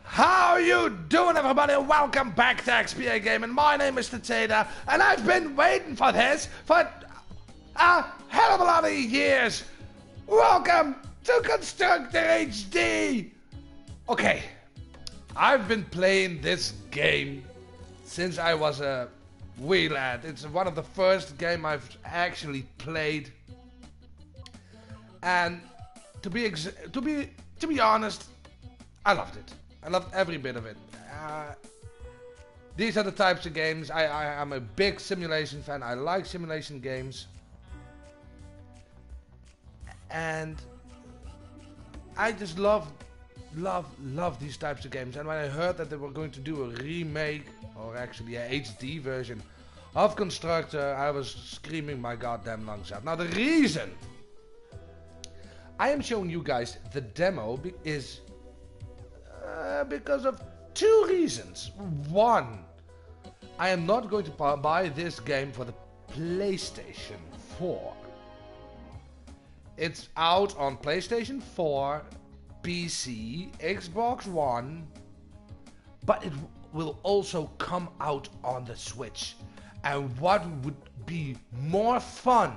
How you doing, everybody? Welcome back to XPA Gaming. My name is Tetsedah, and I've been waiting for this for a hell of a lot of years. Welcome to Constructor HD. Okay, I've been playing this game since I was a wee lad. It's one of the first games I've actually played, and to be honest, I loved it. I loved every bit of it. These are the types of games. I'm a big simulation fan. I like simulation games. And I just love these types of games. And when I heard that they were going to do a remake, or actually a HD version of Constructor, I was screaming my goddamn lungs out. Now the reason I am showing you guys the demo is because of two reasons. One, I am not going to buy this game for the PlayStation 4. It's out on PlayStation 4, PC, Xbox One, but it will also come out on the Switch. And what would be more fun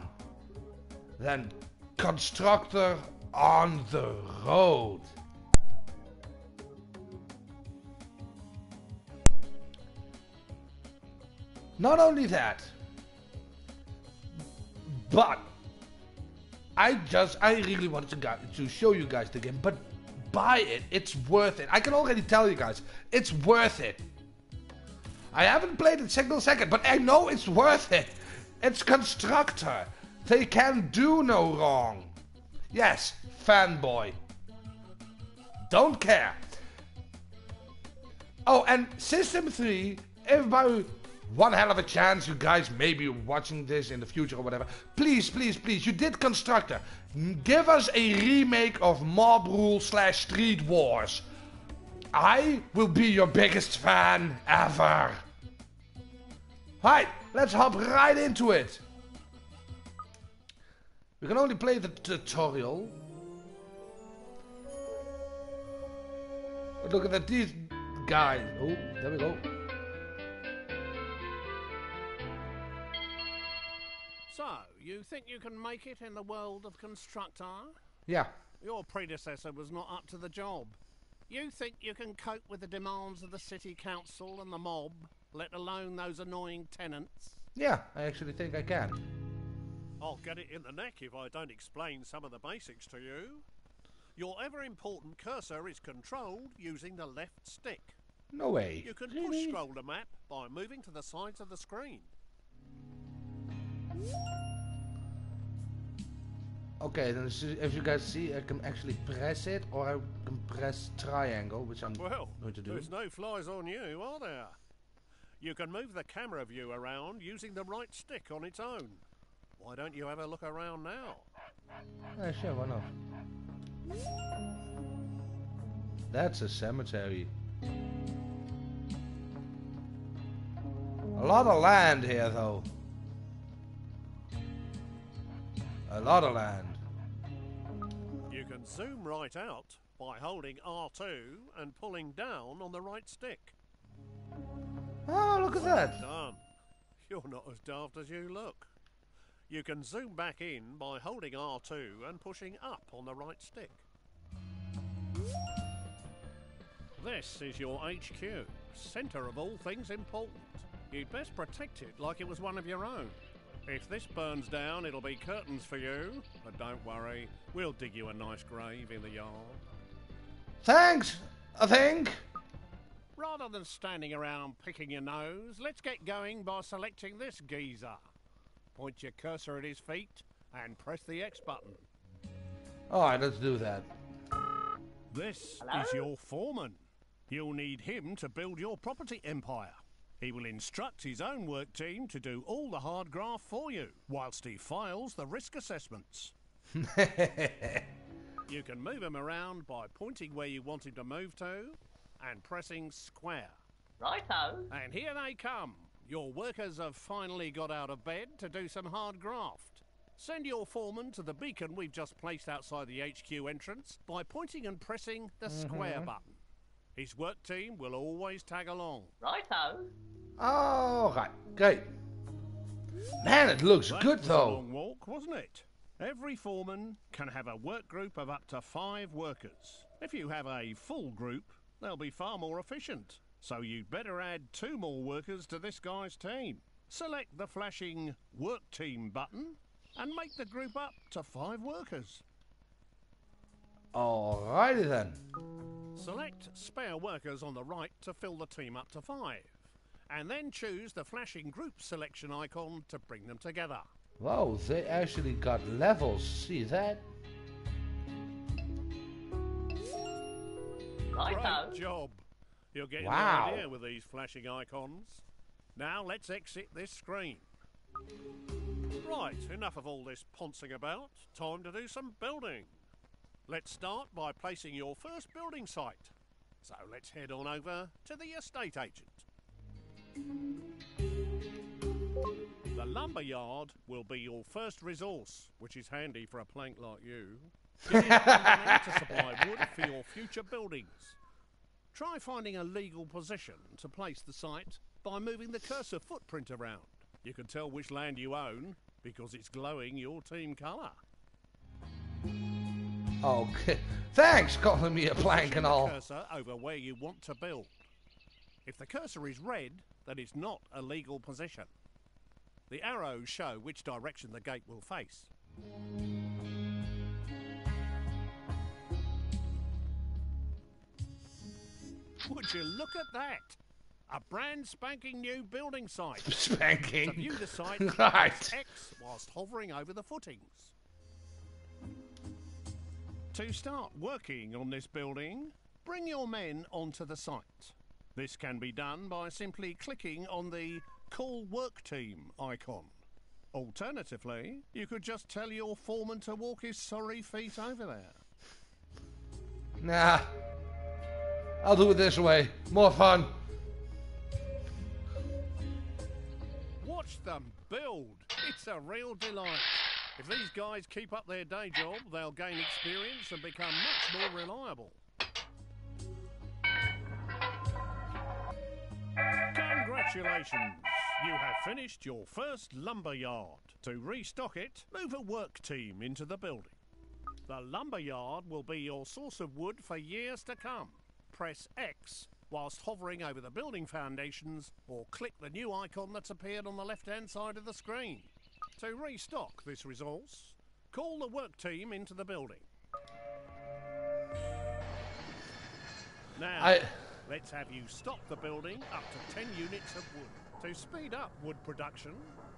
than Constructor on the road? Not only that, but I really wanted to show you guys the game, but buy it. It's worth it. I can already tell you guys, it's worth it. I haven't played it single second, but I know it's worth it. It's Constructor. They can do no wrong. Yes, fanboy. Don't care. Oh, and System 3, if by one hell of a chance you guys may be watching this in the future or whatever, please, you did Constructor. Give us a remake of Mob Rule / Street Wars. I will be your biggest fan ever. Right, let's hop right into it. We can only play the tutorial. But look at these guys. Oh, there we go. So, you think you can make it in the world of Constructor? Yeah. Your predecessor was not up to the job. You think you can cope with the demands of the city council and the mob, let alone those annoying tenants? Yeah, I actually think I can. I'll get it in the neck if I don't explain some of the basics to you. Your ever-important cursor is controlled using the left stick. No way. You can push scroll the map by moving to the sides of the screen. Okay, then if you guys see, I can actually press it, or I can press triangle, which I'm going to do. There's no flies on you, are there? You can move the camera view around using the right stick on its own. Why don't you have a look around now? Yeah, sure, why not? That's a cemetery. A lot of land here, though. A lot of land. You can zoom right out by holding R2 and pulling down on the right stick. Oh, look at that. Done. You're not as daft as you look. You can zoom back in by holding R2 and pushing up on the right stick. This is your HQ, centre of all things important. You'd best protect it like it was one of your own. If this burns down, it'll be curtains for you. But don't worry, we'll dig you a nice grave in the yard. Thanks, I think. Rather than standing around picking your nose, let's get going by selecting this geezer. Point your cursor at his feet and press the X button. Alright, let's do that. This is your foreman. You'll need him to build your property empire. He will instruct his own work team to do all the hard graft for you, whilst he files the risk assessments. You can move him around by pointing where you want him to move to and pressing square. Righto. And here they come. Your workers have finally got out of bed to do some hard graft. Send your foreman to the beacon we've just placed outside the HQ entrance by pointing and pressing the square button. His work team will always tag along. Righto. Alright, great. Man, it looks That good was though. a long walk, wasn't it? Every foreman can have a work group of up to 5 workers. If you have a full group, they'll be far more efficient. So you'd better add 2 more workers to this guy's team. Select the flashing Work Team button and make the group up to 5 workers. Alrighty then. Select spare workers on the right to fill the team up to 5. And then choose the flashing group selection icon to bring them together. Whoa, they actually got levels. See that? Righto. Great job. You're getting Wow. the idea with these flashing icons. Now let's exit this screen. Right, enough of all this poncing about. Time to do some building. Let's start by placing your first building site. So let's head on over to the estate agent. The lumber yard will be your first resource, which is handy for a plank like you. Give you money to supply wood for your future buildings. Try finding a legal position to place the site by moving the cursor footprint around. You can tell which land you own because it's glowing your team colour. Okay. Thanks, calling me a plank and all. Position the cursor over where you want to build. If the cursor is red, then it's not a legal position. The arrows show which direction the gate will face. Would you look at that? A brand spanking new building site. Spanking. To view the site, Right. press X whilst hovering over the footings. To start working on this building, bring your men onto the site. This can be done by simply clicking on the Call Work Team icon. Alternatively, you could just tell your foreman to walk his sorry feet over there. Nah. I'll do it this way. More fun. Watch them build. It's a real delight. If these guys keep up their day job, they'll gain experience and become much more reliable. Congratulations! You have finished your first lumber yard. To restock it, move a work team into the building. The lumber yard will be your source of wood for years to come. Press X whilst hovering over the building foundations, or click the new icon that's appeared on the left-hand side of the screen. To restock this resource, call the work team into the building. Now, let's have you stop the building up to 10 units of wood. To speed up wood production,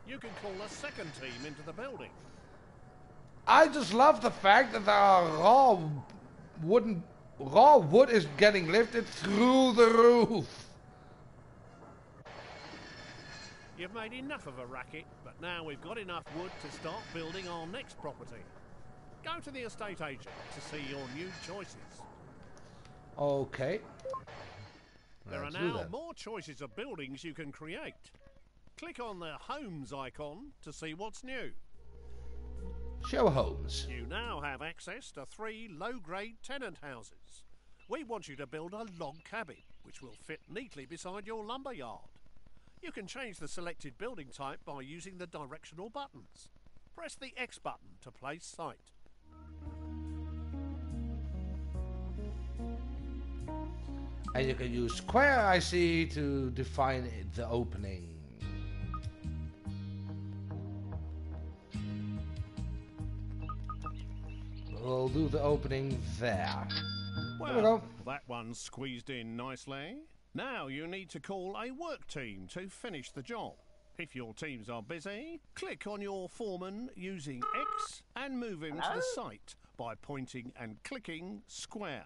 you can call a second team into the building. I just love the fact that there are raw wood is getting lifted through the roof. You've made enough of a racket, but now we've got enough wood to start building our next property. Go to the estate agent to see your new choices. Okay. There are Let's do now that. more choices of buildings you can create. Click on the Homes icon to see what's new. Show homes. You now have access to 3 low-grade tenant houses. We want you to build a log cabin, which will fit neatly beside your lumber yard. You can change the selected building type by using the directional buttons. Press the X button to place site. And you can use square IC to define the opening. We'll do the opening there. There we go. Well, that one's squeezed in nicely. Now you need to call a work team to finish the job. If your teams are busy, click on your foreman using X and move him to the site by pointing and clicking square.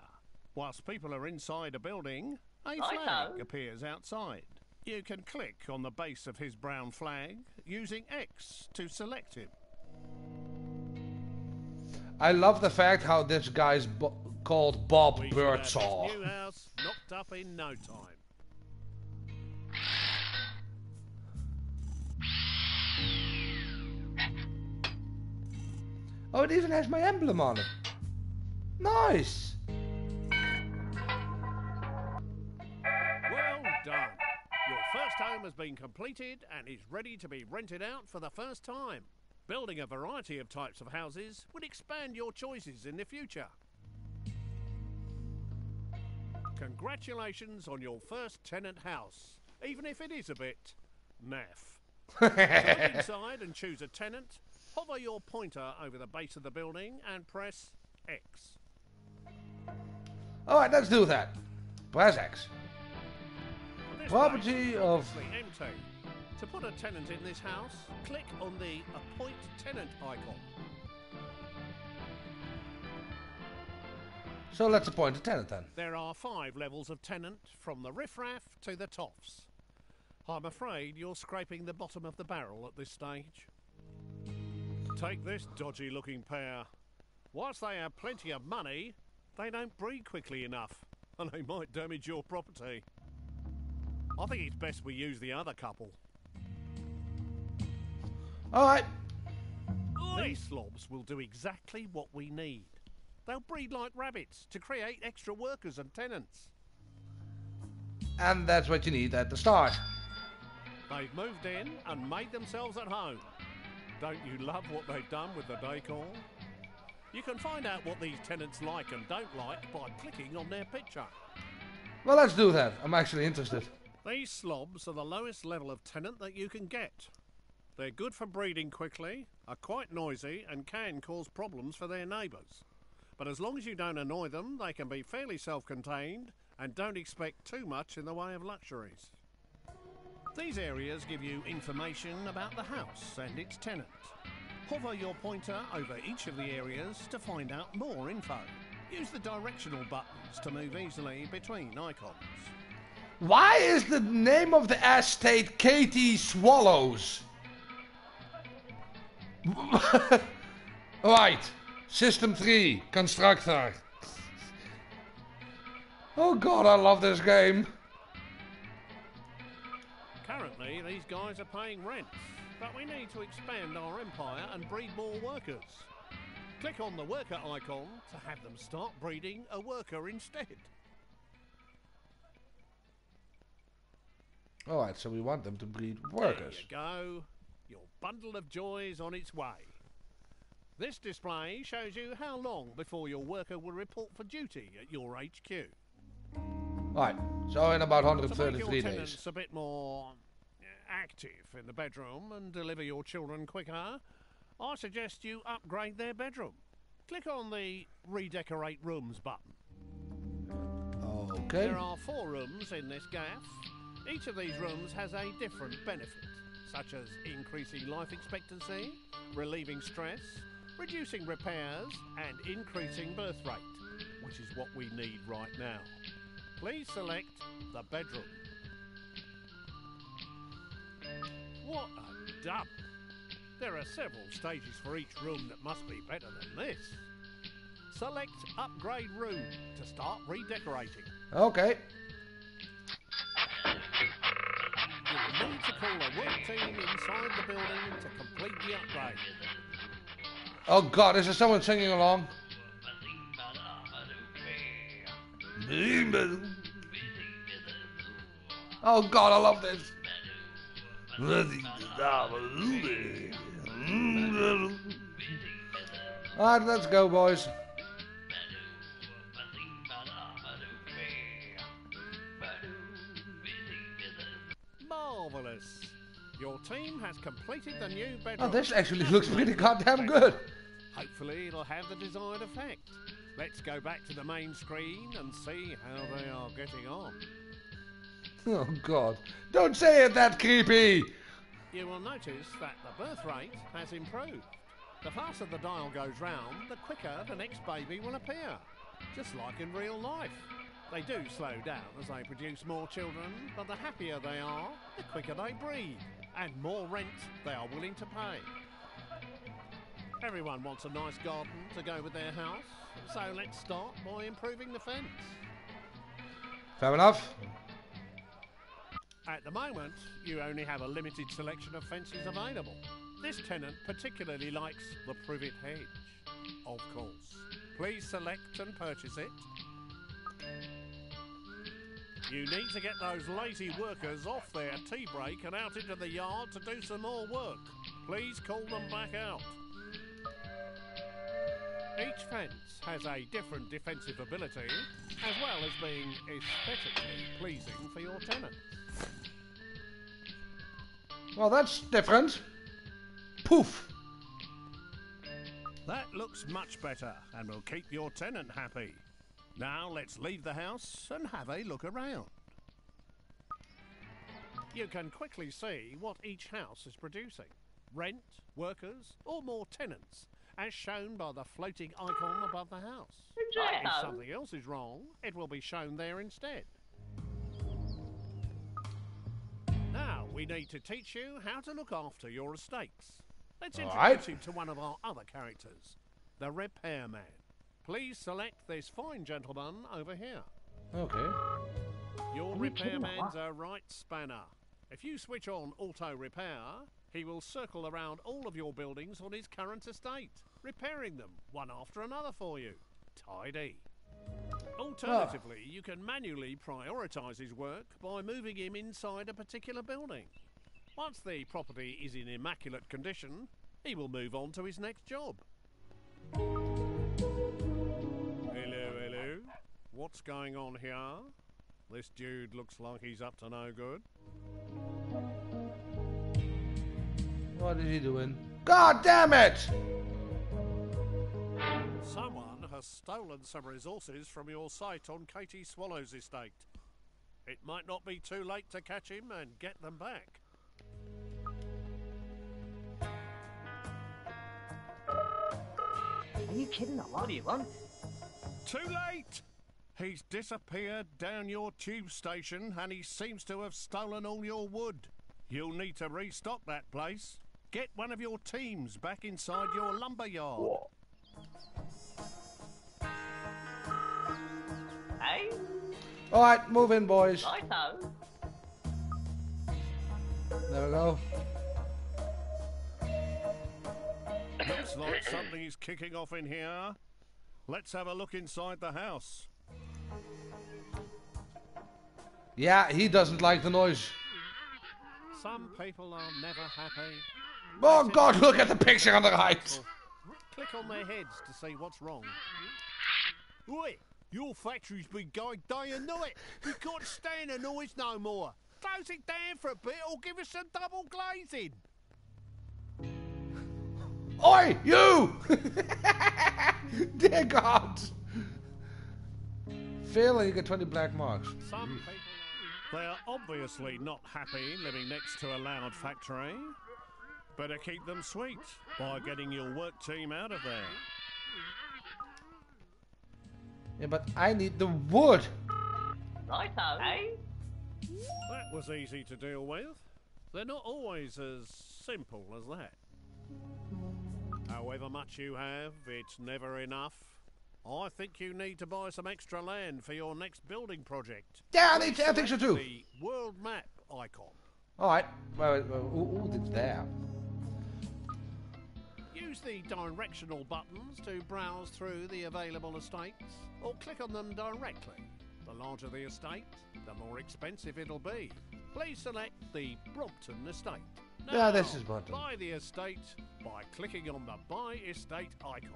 Whilst people are inside a building, a flag appears outside. You can click on the base of his brown flag using X to select him. I love the fact how this guy's called Bob We should have Birdsall. this new house knocked up in no time. Oh, it even has my emblem on it. Nice. home has been completed and is ready to be rented out for the first time. Building a variety of types of houses would expand your choices in the future. Congratulations on your first tenant house, even if it is a bit naff. To look inside and choose a tenant, hover your pointer over the base of the building and press X. Alright, let's do that. Press X. This Property place is of... obviously empty. To put a tenant in this house, click on the Appoint Tenant icon. So let's appoint a tenant then. There are 5 levels of tenant, from the riffraff to the toffs. I'm afraid you're scraping the bottom of the barrel at this stage. Take this dodgy looking pair. Whilst they have plenty of money, they don't breed quickly enough, and they might damage your property. I think it's best we use the other couple. Alright. These slobs will do exactly what we need. They'll breed like rabbits to create extra workers and tenants. And that's what you need at the start. They've moved in and made themselves at home. Don't you love what they've done with the decor? You can find out what these tenants like and don't like by clicking on their picture. Well, let's do that. I'm actually interested. These slobs are the lowest level of tenant that you can get. They're good for breeding quickly, are quite noisy and can cause problems for their neighbours. But as long as you don't annoy them, they can be fairly self-contained and don't expect too much in the way of luxuries. These areas give you information about the house and its tenant. Hover your pointer over each of the areas to find out more info. Use the directional buttons to move easily between icons. Why is the name of the estate Katie Swallows? Right. System 3. Constructor. Oh god, I love this game. Currently, these guys are paying rent, but we need to expand our empire and breed more workers. Click on the worker icon to have them start breeding a worker instead. Alright, so we want them to breed workers. There you go. Your bundle of joy is on its way. This display shows you how long before your worker will report for duty at your HQ. Right, so in about To make 133 your days. tenants a bit more active in the bedroom and deliver your children quicker, I suggest you upgrade their bedroom. Click on the Redecorate Rooms button. Okay. There are 4 rooms in this gaff. Each of these rooms has a different benefit, such as increasing life expectancy, relieving stress, reducing repairs, and increasing birth rate, which is what we need right now. Please select the bedroom. What a dump! There are several stages for each room that must be better than this. Select Upgrade Room to start redecorating. Okay. You will need to call a work team inside the building to complete the upgrade. Oh god, is there someone singing along? Oh god, I love this. Alright, let's go, boys. Marvellous! Your team has completed the new bedroom. Oh, this actually looks pretty goddamn good. Hopefully it'll have the desired effect. Let's go back to the main screen and see how they are getting on. Oh god. Don't say it that creepy! You will notice that the birth rate has improved. The faster the dial goes round, the quicker the next baby will appear. Just like in real life. They do slow down as they produce more children, but the happier they are, the quicker they breed, and more rent they are willing to pay. Everyone wants a nice garden to go with their house, so let's start by improving the fence. Fair enough. At the moment, you only have a limited selection of fences available. This tenant particularly likes the privet hedge, of course. Please select and purchase it. You need to get those lazy workers off their tea break and out into the yard to do some more work. Please call them back out. Each fence has a different defensive ability, as well as being aesthetically pleasing for your tenants. Well, that's different. Poof. That looks much better and will keep your tenant happy. Now let's leave the house and have a look around. You can quickly see what each house is producing. Rent, workers, or more tenants, as shown by the floating icon above the house. If something else is wrong, it will be shown there instead. Now we need to teach you how to look after your estates. Let's introduce you to one of our other characters, the repairman. Please select this fine gentleman over here. Okay. Your repairman's a right spanner. If you switch on auto repair, he will circle around all of your buildings on his current estate, repairing them one after another for you. Tidy. Alternatively, you can manually prioritise his work by moving him inside a particular building. Once the property is in immaculate condition, he will move on to his next job. Hello. What's going on here? This dude looks like he's up to no good. What is he doing? God damn it! Someone has stolen some resources from your site on Katie Swallow's estate. It might not be too late to catch him and get them back. Are you kidding? What do you want? Too late! He's disappeared down your tube station and he seems to have stolen all your wood. You'll need to restock that place. Get one of your teams back inside your lumber yard. What? Hey? Alright, move in, boys. Righto. There we go. Looks like something is kicking off in here. Let's have a look inside the house. Yeah, he doesn't like the noise. Some people are never happy. Oh God, look at the picture on the right. Click on their heads to see what's wrong. Oi, your factory's been going day and night. We can't stand the noise no more. Close it down for a bit or give us some double glazing. Oi, you! Dear God. Fail and you get 20 black marks. Some people they're obviously not happy living next to a loud factory. Better keep them sweet by getting your work team out of there. Yeah, but I need the wood. Righto. Hey? That was easy to deal with. They're not always as simple as that. However much you have, it's never enough. I think you need to buy some extra land for your next building project. Yeah, I think so too. The world map icon. Alright, well, who did that? Use the directional buttons to browse through the available estates, or click on them directly. The larger the estate, the more expensive it'll be. Please select the Brompton estate. Now, Yeah, this is button. buy the estate by clicking on the Buy Estate icon.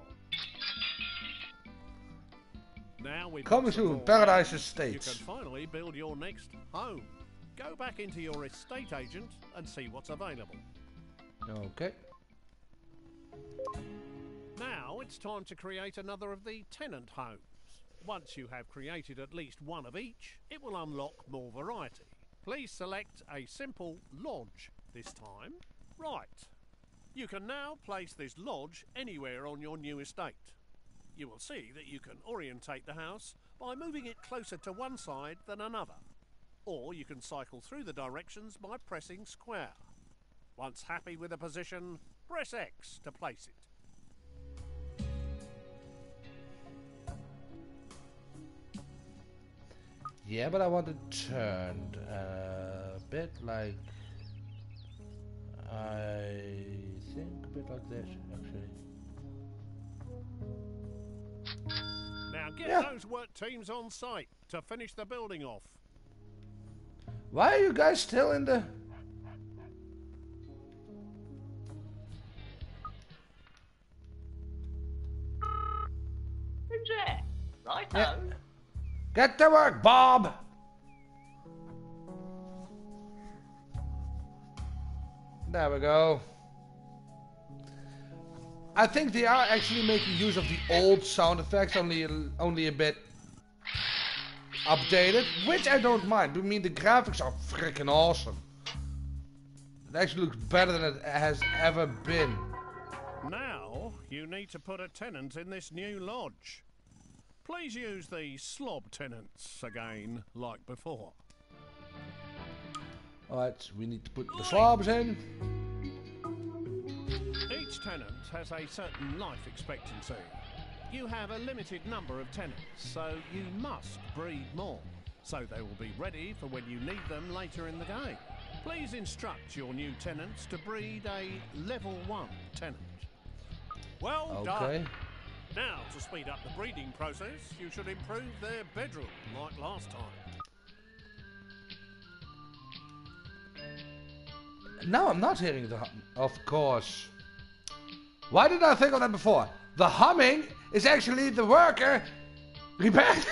Now we've Coming got some soon, more Paradise land, Estates. You can finally build your next home. Go back into your estate agent and see what's available. Okay. Now it's time to create another of the tenant homes. Once you have created at least one of each, it will unlock more variety. Please select a simple lodge this time. Right. You can now place this lodge anywhere on your new estate. You will see that you can orientate the house by moving it closer to one side than another. Or you can cycle through the directions by pressing square. Once happy with a position, press X to place it. Yeah, but I want it turned a bit like... I think a bit like this, actually. Now get those work teams on site to finish the building off. Why are you guys still in the... Who's there? Righto. Yeah. Get to work, Bob! There we go. I think they are actually making use of the old sound effects, only a bit updated, which I don't mind. I mean, the graphics are freaking awesome. It actually looks better than it has ever been. Now, you need to put a tenant in this new lodge. Please use the slob tenants again, like before. Alright, we need to put the slabs in. Each tenant has a certain life expectancy. You have a limited number of tenants, so you must breed more, so they will be ready for when you need them later in the game. Please instruct your new tenants to breed a level 1 tenant. Well done. Now, to speed up the breeding process, you should improve their bedroom like last time. Now I'm not hearing the hum. Of course. Why did I think of that before? The humming is actually the worker repairing.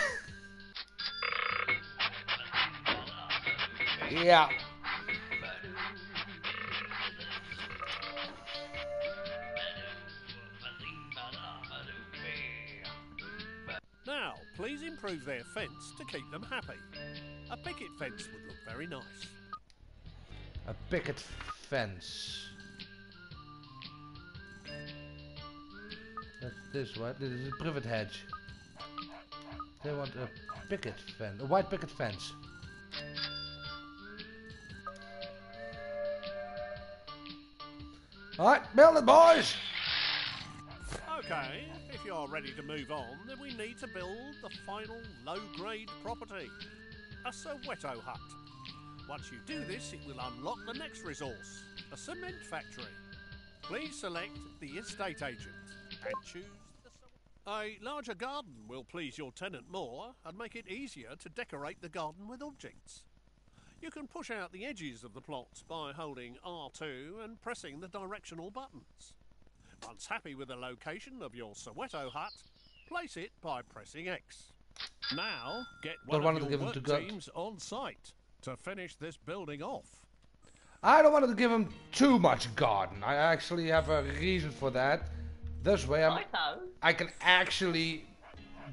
Yeah. Now, please improve their fence to keep them happy. A picket fence would look very nice. A picket fence. That's this, right? This is a privet hedge. They want a picket fence, a white picket fence. Alright, build it, boys! Okay, if you're ready to move on, then we need to build the final low-grade property. A Soweto hut. Once you do this, it will unlock the next resource, a cement factory. Please select the estate agent and choose the... A larger garden will please your tenant more and make it easier to decorate the garden with objects. You can push out the edges of the plot by holding R2 and pressing the directional buttons. Once happy with the location of your Soweto hut, place it by pressing X. Now, get one of your work teams on site to finish this building off. I don't want to give him too much garden. I actually have a reason for that. This way I can actually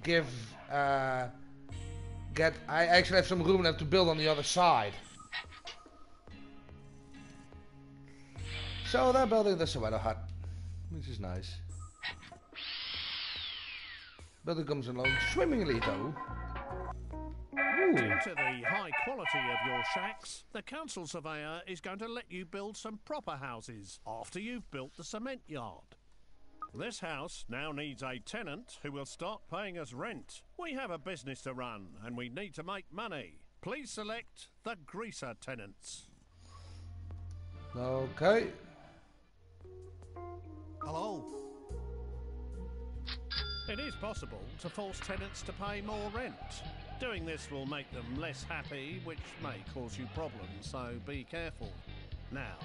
give I actually have some room left to build on the other side. So they're building the Soweto hut, which is nice. Building comes along swimmingly though. Ooh. Due to the high quality of your shacks, the council surveyor is going to let you build some proper houses after you've built the cement yard. This house now needs a tenant who will start paying us rent. We have a business to run and we need to make money. Please select the greaser tenants. Okay. Hello. It is possible to force tenants to pay more rent. Doing this will make them less happy, which may cause you problems, so be careful. Now,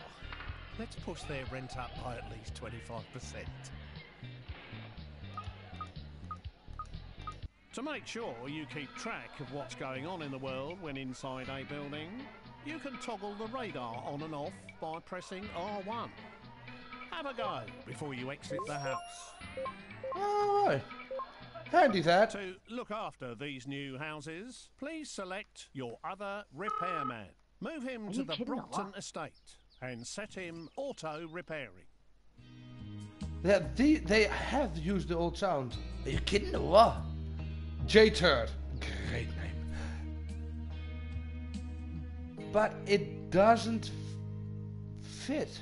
let's push their rent up by at least 25%. To make sure you keep track of what's going on in the world when inside a building, you can toggle the radar on and off by pressing R1. Have a go before you exit the house. Alright. Handy that. To look after these new houses, please select your other repairman. Move him to the Brompton estate and set him auto-repairing. Yeah, they have used the old sound. Are you kidding or what? J-Turd. Great name. But it doesn't fit.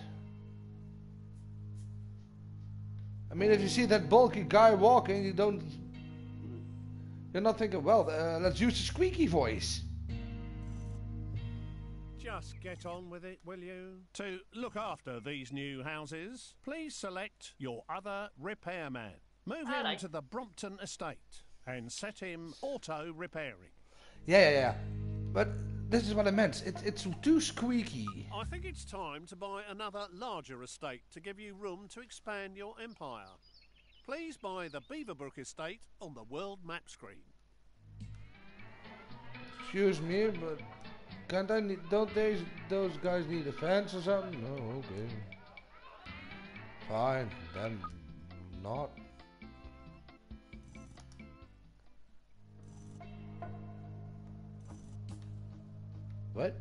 I mean, if you see that bulky guy walking, you're not thinking, well, let's use the squeaky voice. Just get on with it, will you? To look after these new houses, please select your other repairman. Move him to the Brompton estate and set him auto-repairing. Yeah. But this is what I meant. It's too squeaky. I think it's time to buy another larger estate to give you room to expand your empire. Please buy the Beaverbrook estate on the world map screen. Excuse me, but can't I need, don't those guys need a fence or something? No, okay. Fine, then not. What?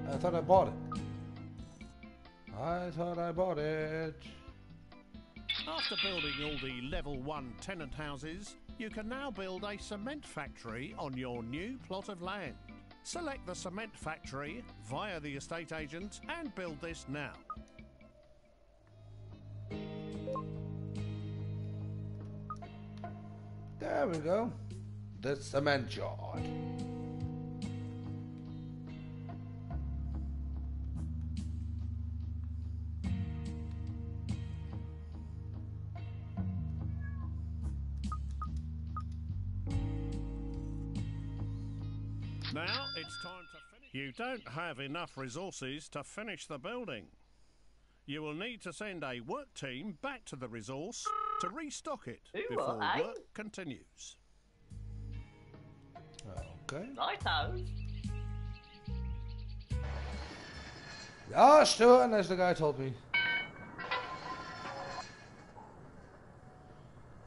I thought I bought it. I thought I bought it. After building all the level 1 tenant houses, you can now build a cement factory on your new plot of land. Select the cement factory via the estate agent and build this now. There we go. The cement yard. Now it's time to finish. You don't have enough resources to finish the building. You will need to send a work team back to the resource to restock it before work continues. Okay. Righto. Yeah, sure, and as the guy told me.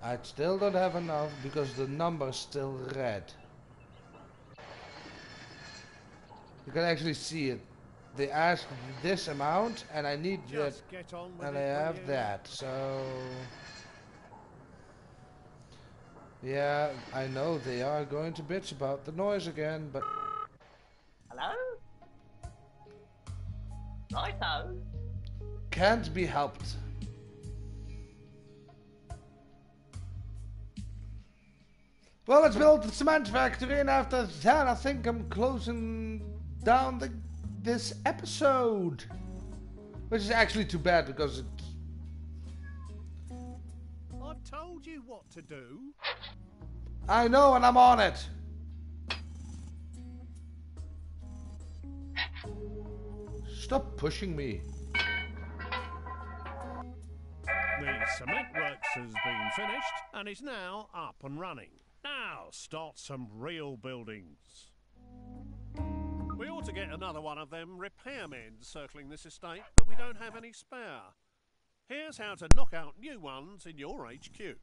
I still don't have enough because the number's still red. You can actually see it. They asked this amount, and I need that, and I have that. So, yeah, I know they are going to bitch about the noise again, but Hello? Righto. can't be helped. Well, let's build the cement factory, and after that, I think I'm closing down this episode, which is actually too bad because I've told you what to do. I know, and I'm on it. Stop pushing me. The cement works has been finished and is now up and running. Now start some real buildings. We ought to get another one of them repairmen circling this estate, but we don't have any spare. Here's how to knock out new ones in your HQ.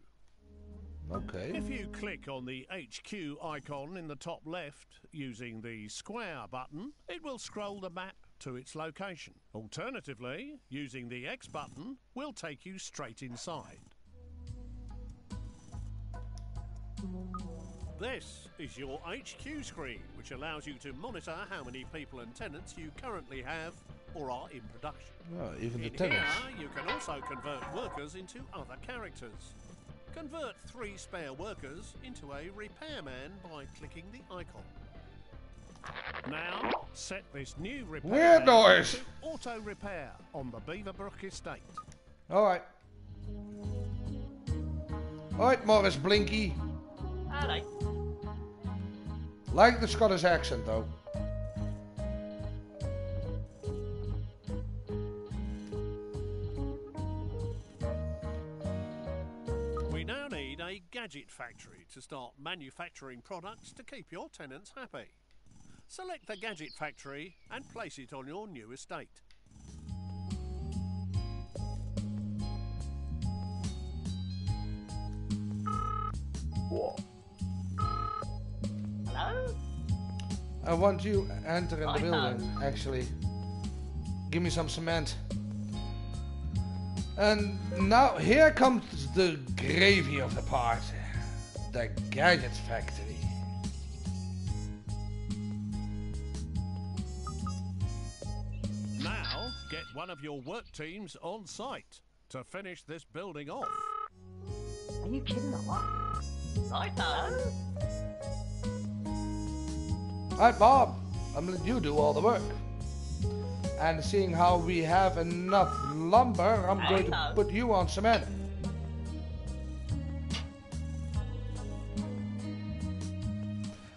Okay. If you click on the HQ icon in the top left using the square button, it will scroll the map to its location. Alternatively, using the X button will take you straight inside. This is your HQ screen, which allows you to monitor how many people and tenants you currently have or are in production. Oh, even the In tenants. here, you can also convert workers into other characters. Convert 3 spare workers into a repairman by clicking the icon. Now, set this new repair Weird noise. to auto repair on the Beaverbrook estate. Alright. Alright, Morris Blinky. Alright. Like the Scottish accent, though. We now need a gadget factory to start manufacturing products to keep your tenants happy. Select the gadget factory and place it on your new estate. Hello? I want you entering the building, actually. Give me some cement. And now here comes the gravy of the party. The gadget factory. Now, get one of your work teams on site to finish this building off. Are you kidding or what? Righto. Alright, Bob. I'm letting you do all the work. And seeing how we have enough lumber, I'm going to put you on cement.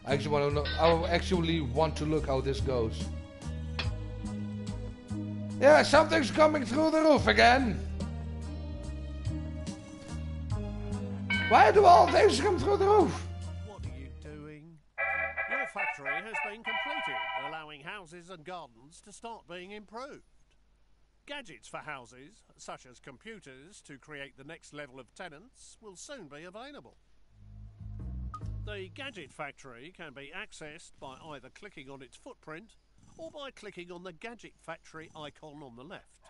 I actually want to know. I actually want to look how this goes. Yeah, something's coming through the roof again. Why do all things come through the roof? What are you doing? Your factory has been completed, allowing houses and gardens to start being improved. Gadgets for houses, such as computers to create the next level of tenants, will soon be available. The Gadget Factory can be accessed by either clicking on its footprint or by clicking on the Gadget Factory icon on the left.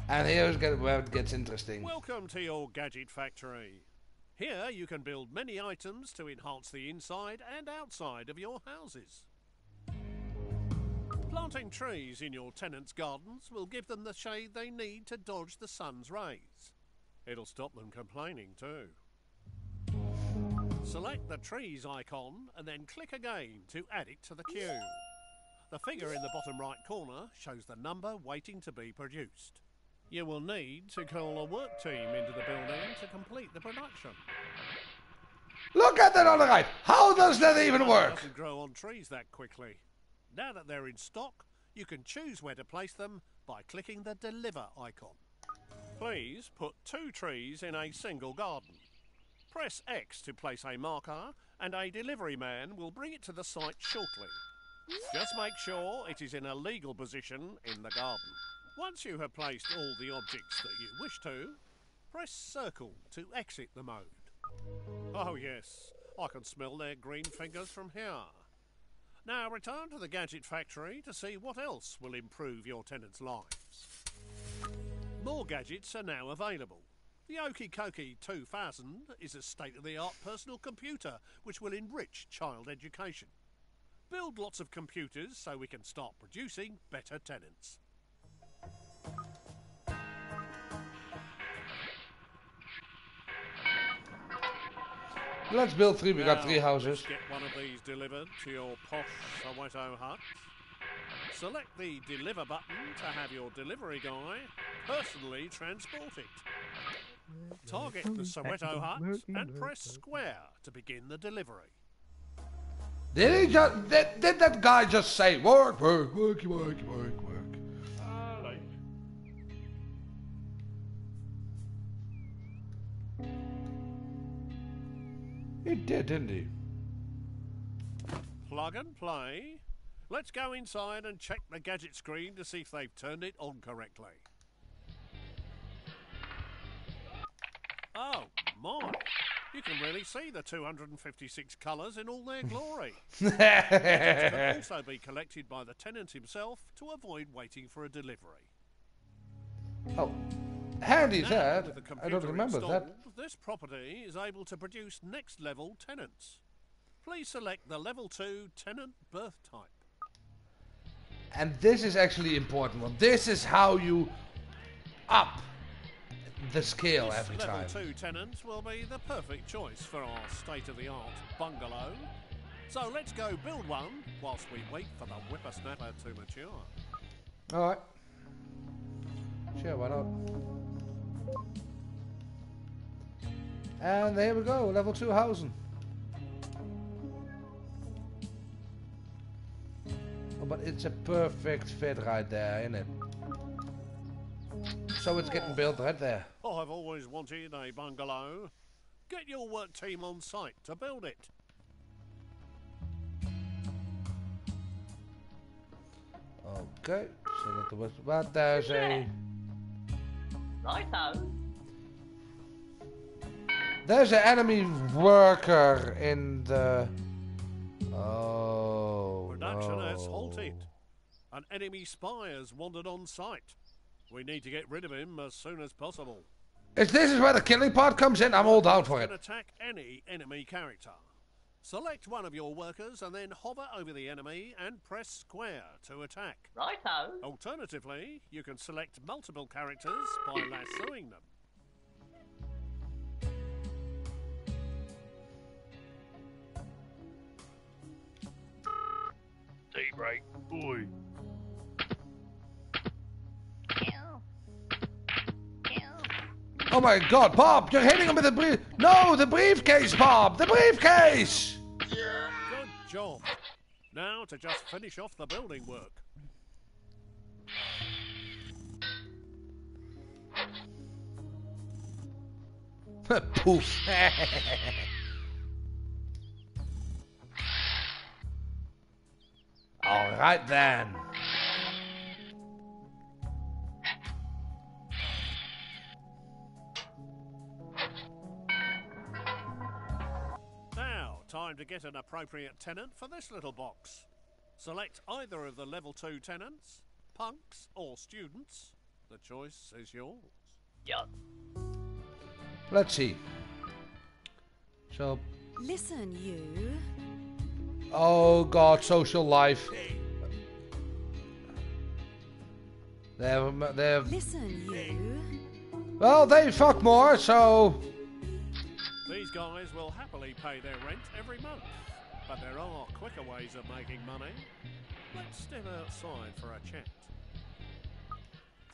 And here's where it gets interesting. Welcome to your Gadget Factory. Here you can build many items to enhance the inside and outside of your houses. Planting trees in your tenants' gardens will give them the shade they need to dodge the sun's rays. It'll stop them complaining too. Select the trees icon and then click again to add it to the queue. The figure in the bottom right corner shows the number waiting to be produced. You will need to call a work team into the building to complete the production. Look at that on the right. How does that even work? It doesn't grow on trees that quickly. Now that they're in stock, you can choose where to place them by clicking the Deliver icon. Please put 2 trees in a single garden. Press X to place a marker and a delivery man will bring it to the site shortly. Just make sure it is in a legal position in the garden. Once you have placed all the objects that you wish to, press circle to exit the mode. Oh yes, I can smell their green fingers from here. Now return to the Gadget Factory to see what else will improve your tenants' lives. More gadgets are now available. The Okie Kokie 2000 is a state-of-the-art personal computer which will enrich child education. Build lots of computers so we can start producing better tenants. Let's build 3. We got 3 houses. Let's get one of these delivered to your posh Soweto hut. Select the Deliver button to have your delivery guy personally transport it. Target the Soweto hut and press square to begin the delivery. Did he just? Did that guy just say work, work, work, work, work, work? He did, didn't he? Plug and play. Let's go inside and check the gadget screen to see if they've turned it on correctly. Oh, my. You can really see the 256 colours in all their glory. Gadgets can also be collected by the tenant himself to avoid waiting for a delivery. Oh, handy Now, that. with the I don't computer remember installed, that. This property is able to produce next level tenants. Please select the level 2 tenant birth type. And this is actually important one. This is how you up the scale This every time. level 2 tenant will be the perfect choice for our state-of-the-art bungalow. So let's go build one whilst we wait for the whippersnapper to mature. Alright. Sure, why not? And there we go, level 2 housing. Oh, but it's a perfect fit right there, isn't it? So it's getting built right there. I've always wanted a bungalow. Get your work team on site to build it. Okay, so that was, but there's a... Righto. There's an enemy worker in the... Oh, Production has no. halted. An enemy spy has wandered on site. We need to get rid of him as soon as possible. If this is where the killing part comes in, I'm all down for You it. can attack any enemy character. Select one of your workers and then hover over the enemy and press square to attack. Righto. Alternatively, you can select multiple characters by lassoing them. Daybreak. Boy. Oh my god, Bob, you're hitting him with the brief... No, the briefcase, Bob! The briefcase! Good job. Now to just finish off the building work. Poof. Alright then. Now, time to get an appropriate tenant for this little box. Select either of the level 2 tenants, punks or students. The choice is yours. Let's see. So, Listen, you. oh god, social life. They're Listen, you. well, they fuck more, so These guys will happily pay their rent every month, but there are quicker ways of making money. Let's step outside for a chat.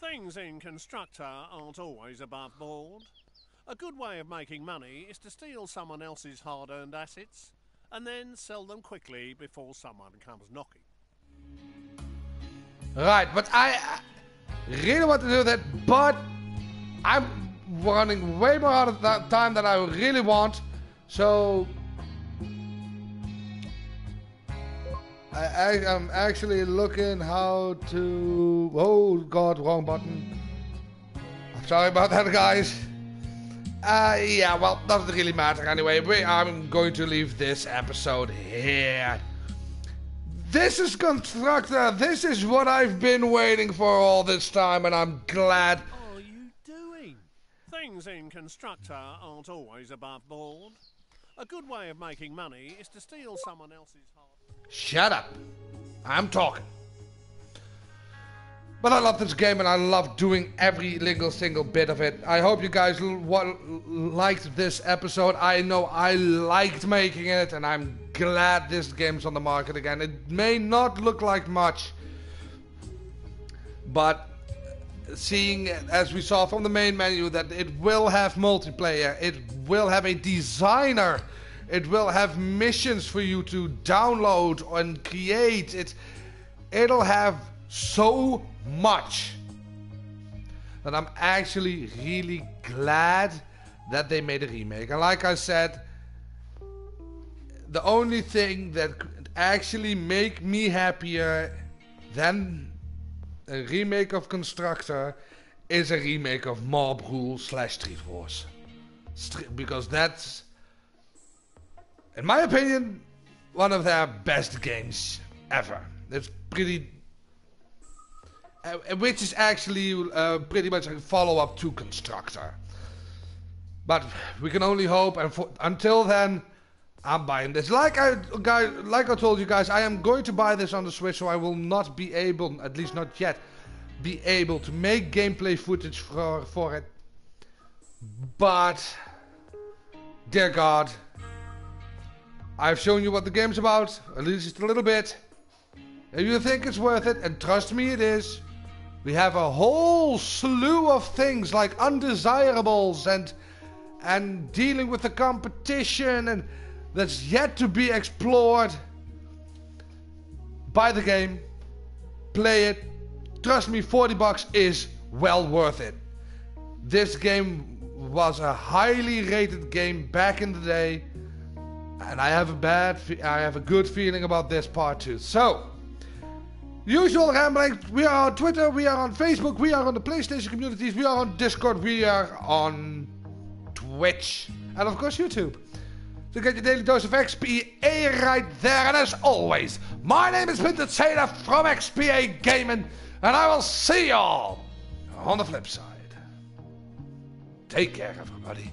Things in Constructor aren't always above board. A good way of making money is to steal someone else's hard-earned assets and then sell them quickly before someone comes knocking. right, but I really want to do that, but I'm running way more out of that time than I really want, so I'm actually looking how to, oh god, wrong button. Sorry about that, guys. Yeah, well, doesn't really matter anyway. I'm going to leave this episode here. This is Constructor. This is what I've been waiting for all this time, and I'm glad. What are you doing? Things in Constructor aren't always above board. A good way of making money is to steal someone else's hard... Shut up. I'm talking. But I love this game and I love doing every single bit of it. I hope you guys liked this episode. I know I liked making it and I'm glad this game's on the market again. It may not look like much, but seeing, as we saw from the main menu, that it will have multiplayer, it will have a designer, it will have missions for you to download and create. It'll have so much that I'm actually really glad that they made a remake. And like I said, the only thing that could actually make me happier than a remake of Constructor is a remake of Mob Rule / Street Wars. Because that's, in my opinion, one of their best games ever. It's pretty... which is actually pretty much a follow-up to Constructor. But we can only hope, and until then, I'm buying this. Like I told you guys, I am going to buy this on the Switch, so I will not be able, at least not yet, be able to make gameplay footage for it. But, dear God, I've shown you what the game's about, at least just a little bit. If you think it's worth it, and trust me it is, we have a whole slew of things like undesirables and dealing with the competition and that's yet to be explored. Buy the game, play it. Trust me, $40 is well worth it. This game was a highly rated game back in the day, and I have a good feeling about this part too. So, usual rambling. We are on Twitter, we are on Facebook, we are on the PlayStation communities, we are on Discord, we are on Twitch, and of course YouTube. So get your daily dose of XPA right there, and as always, my name is Tetsedah from XPA Gaming, and I will see y'all on the flip side. Take care, everybody.